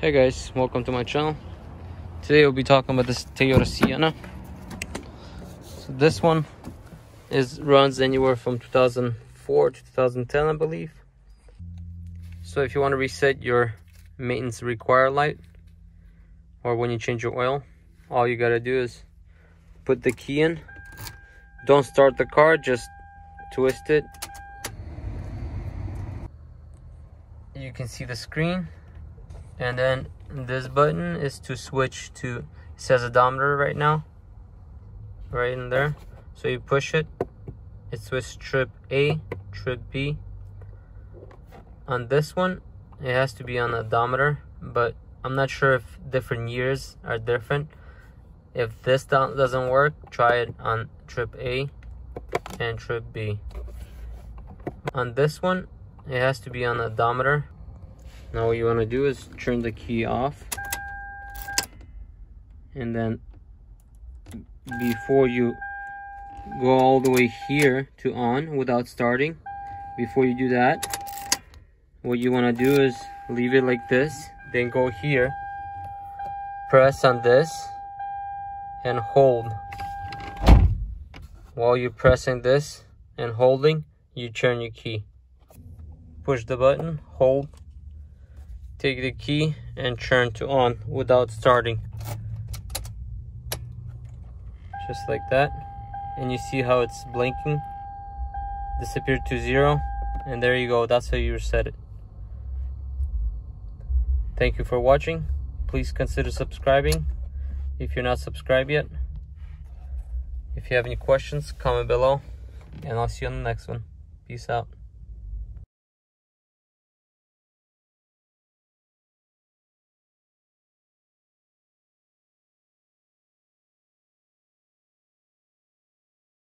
Hey guys, welcome to my channel. Today we'll be talking about this Toyota Sienna. So this one runs anywhere from 2004 to 2010, I believe. So if you want to reset your maintenance required light, or when you change your oil, all you gotta do is put the key in. Don't start the car, just twist it. You can see the screen. And then this button is to switch to, it says odometer right now, right in there. So you push it, it switches trip A, trip B. On this one, it has to be on odometer, but I'm not sure if different years are different. If this doesn't work, try it on trip A and trip B. On this one, it has to be on odometer. Now what you want to do is turn the key off, and then before you go all the way here to on without starting, before you do that, what you want to do is leave it like this, then go here, press on this and hold. While you're pressing this and holding, you turn your key. Push the button, hold, take the key and turn to on without starting. Just like that. And you see how it's blinking, disappeared to 0, and there you go. That's how you reset it. Thank you for watching. Please consider subscribing if you're not subscribed yet. If you have any questions, comment below, and I'll see you on the next one. Peace out.